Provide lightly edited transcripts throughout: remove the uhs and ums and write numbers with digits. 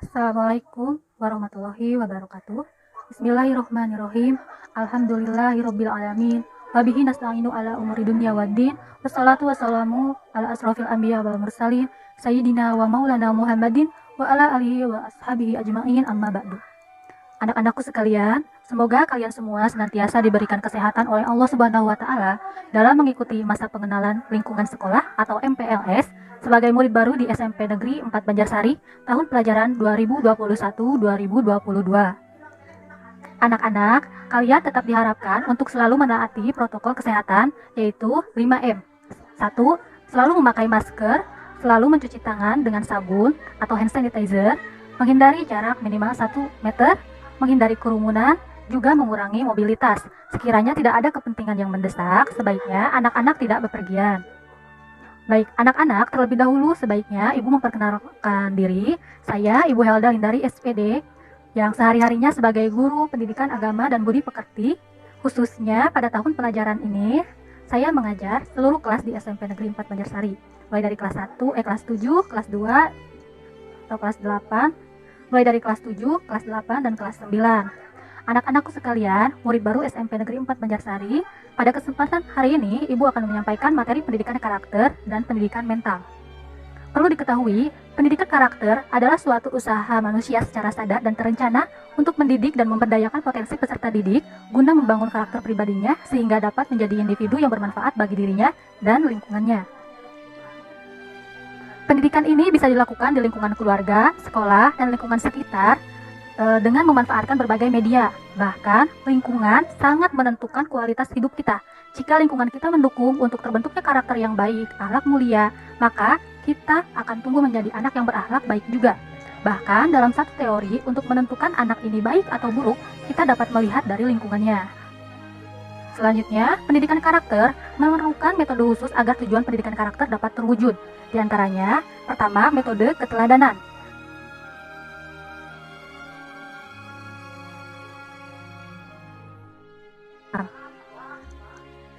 Assalamualaikum warahmatullahi wabarakatuh. Bismillahirrahmanirrahim. Alhamdulillahirabbil alamin. Wabihi nasta'inu ala umuri dunya waddin. Wassalatu wassalamu ala asrofil anbiya wal mursalin sayyidina wa maulana Muhammadin wa ala alihi wa ashabihi ajma'in amma ba'du. Anak-anakku sekalian, semoga kalian semua senantiasa diberikan kesehatan oleh Allah Subhanahu wa taala dalam mengikuti masa pengenalan lingkungan sekolah atau MPLS sebagai murid baru di SMP Negeri 4 Banjarsari tahun pelajaran 2021-2022. Anak-anak, kalian tetap diharapkan untuk selalu menaati protokol kesehatan yaitu 5M. 1. Selalu memakai masker, selalu mencuci tangan dengan sabun atau hand sanitizer, menghindari jarak minimal 1 meter, menghindari kerumunan, juga mengurangi mobilitas. Sekiranya tidak ada kepentingan yang mendesak, sebaiknya anak-anak tidak bepergian. Baik, anak-anak, terlebih dahulu sebaiknya Ibu memperkenalkan diri. Saya Ibu Helda Lindari SPD, yang sehari-harinya sebagai guru pendidikan agama dan budi pekerti. Khususnya pada tahun pelajaran ini, saya mengajar seluruh kelas di SMP Negeri 4 Banjarsari. Mulai dari kelas 7, kelas 2, atau kelas 8, mulai dari kelas 7, kelas 8, dan kelas 9. Anak-anakku sekalian, murid baru SMP Negeri 4 Banjarsari, pada kesempatan hari ini Ibu akan menyampaikan materi pendidikan karakter dan pendidikan mental. Perlu diketahui, pendidikan karakter adalah suatu usaha manusia secara sadar dan terencana untuk mendidik dan memberdayakan potensi peserta didik guna membangun karakter pribadinya sehingga dapat menjadi individu yang bermanfaat bagi dirinya dan lingkungannya. Pendidikan ini bisa dilakukan di lingkungan keluarga, sekolah, dan lingkungan sekitar dengan memanfaatkan berbagai media. Bahkan, lingkungan sangat menentukan kualitas hidup kita. Jika lingkungan kita mendukung untuk terbentuknya karakter yang baik, akhlak mulia, maka kita akan tumbuh menjadi anak yang berakhlak baik juga. Bahkan, dalam satu teori, untuk menentukan anak ini baik atau buruk, kita dapat melihat dari lingkungannya. Selanjutnya, pendidikan karakter memerlukan metode khusus agar tujuan pendidikan karakter dapat terwujud. Di antaranya, pertama, metode keteladanan.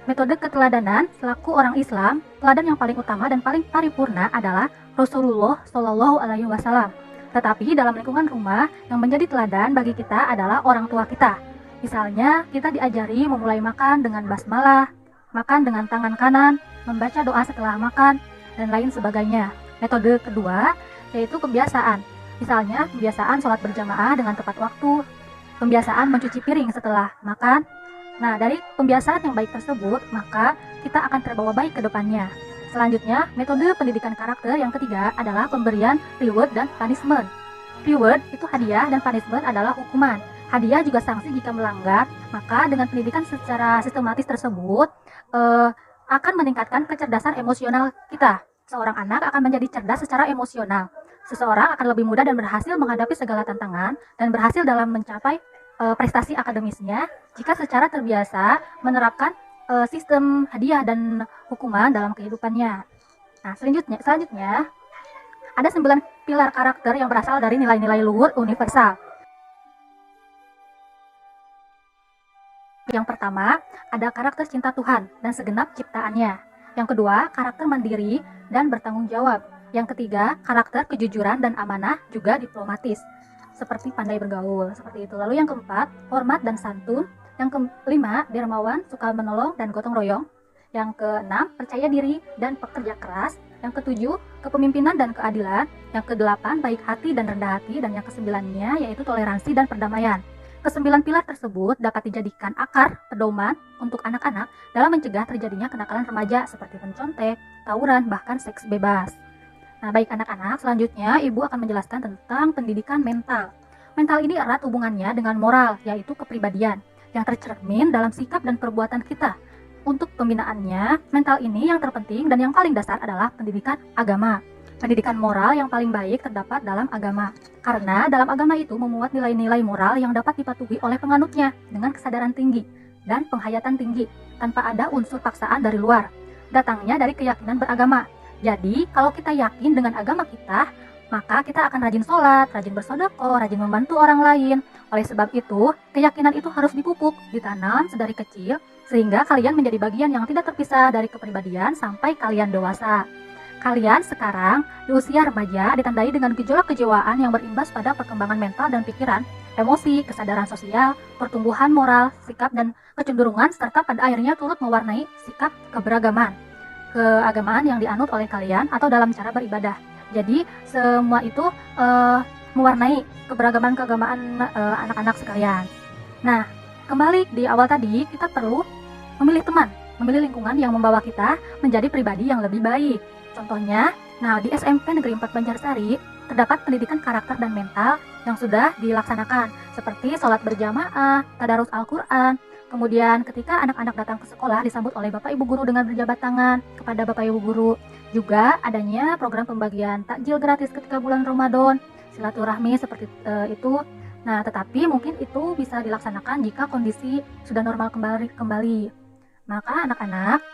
Metode keteladanan selaku orang Islam, teladan yang paling utama dan paling paripurna adalah Rasulullah Shallallahu Alaihi Wasallam. Tetapi dalam lingkungan rumah, yang menjadi teladan bagi kita adalah orang tua kita. Misalnya, kita diajari memulai makan dengan basmalah, makan dengan tangan kanan, membaca doa setelah makan, dan lain sebagainya. Metode kedua yaitu kebiasaan. Misalnya, kebiasaan sholat berjamaah dengan tepat waktu, kebiasaan mencuci piring setelah makan. Nah, dari pembiasaan yang baik tersebut, maka kita akan terbawa baik ke depannya. Selanjutnya, metode pendidikan karakter yang ketiga adalah pemberian reward dan punishment. Reward itu hadiah dan punishment adalah hukuman. Hadiah juga sanksi jika melanggar, maka dengan pendidikan secara sistematis tersebut akan meningkatkan kecerdasan emosional kita. Seorang anak akan menjadi cerdas secara emosional. Seseorang akan lebih mudah dan berhasil menghadapi segala tantangan dan berhasil dalam mencapai prestasi akademisnya jika secara terbiasa menerapkan sistem hadiah dan hukuman dalam kehidupannya. Nah, selanjutnya ada 9 pilar karakter yang berasal dari nilai-nilai luhur universal. Yang pertama, ada karakter cinta Tuhan dan segenap ciptaannya. Yang kedua, karakter mandiri dan bertanggung jawab. Yang ketiga, karakter kejujuran dan amanah juga diplomatis, seperti pandai bergaul, seperti itu. Lalu yang keempat, hormat dan santun. Yang kelima, dermawan, suka menolong dan gotong royong. Yang keenam, percaya diri dan pekerja keras. Yang ketujuh, kepemimpinan dan keadilan. Yang kedelapan, baik hati dan rendah hati. Dan yang kesembilannya yaitu toleransi dan perdamaian. Kesembilan pilar tersebut dapat dijadikan akar pedoman untuk anak-anak dalam mencegah terjadinya kenakalan remaja seperti mencontek, tawuran, bahkan seks bebas. Nah, baik anak-anak, selanjutnya Ibu akan menjelaskan tentang pendidikan mental. Mental ini erat hubungannya dengan moral, yaitu kepribadian, yang tercermin dalam sikap dan perbuatan kita. Untuk pembinaannya, mental ini yang terpenting dan yang paling dasar adalah pendidikan agama. Pendidikan moral yang paling baik terdapat dalam agama, karena dalam agama itu memuat nilai-nilai moral yang dapat dipatuhi oleh penganutnya dengan kesadaran tinggi dan penghayatan tinggi, tanpa ada unsur paksaan dari luar. Datangnya dari keyakinan beragama. Jadi, kalau kita yakin dengan agama kita, maka kita akan rajin sholat, rajin bersedekah, rajin membantu orang lain. Oleh sebab itu, keyakinan itu harus dipupuk, ditanam sedari kecil, sehingga kalian menjadi bagian yang tidak terpisah dari kepribadian sampai kalian dewasa. Kalian sekarang di usia remaja ditandai dengan gejolak kejiwaan yang berimbas pada perkembangan mental dan pikiran, emosi, kesadaran sosial, pertumbuhan moral, sikap dan kecenderungan serta pada akhirnya turut mewarnai sikap keagamaan yang dianut oleh kalian atau dalam cara beribadah. Jadi semua itu mewarnai keberagaman keagamaan anak-anak sekalian. Nah, kembali di awal tadi kita perlu memilih teman, memilih lingkungan yang membawa kita menjadi pribadi yang lebih baik. Contohnya, di SMP Negeri 4 Banjarsari terdapat pendidikan karakter dan mental yang sudah dilaksanakan seperti sholat berjamaah, tadarus Al-Quran. Kemudian ketika anak-anak datang ke sekolah disambut oleh Bapak Ibu Guru dengan berjabat tangan kepada Bapak Ibu Guru. Juga adanya program pembagian takjil gratis ketika bulan Ramadan, silaturahmi seperti itu. Nah, tetapi mungkin itu bisa dilaksanakan jika kondisi sudah normal kembali. Maka anak-anak,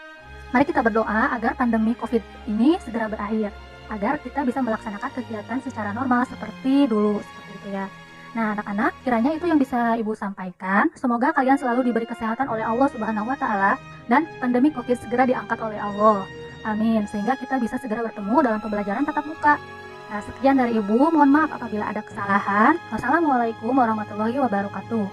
mari kita berdoa agar pandemi COVID ini segera berakhir, agar kita bisa melaksanakan kegiatan secara normal seperti dulu, seperti itu ya. Nah, anak-anak, kiranya itu yang bisa Ibu sampaikan. Semoga kalian selalu diberi kesehatan oleh Allah Subhanahu wa Ta'ala dan pandemi COVID segera diangkat oleh Allah. Amin. Sehingga kita bisa segera bertemu dalam pembelajaran tatap muka. Nah, sekian dari Ibu. Mohon maaf apabila ada kesalahan. Wassalamualaikum warahmatullahi wabarakatuh.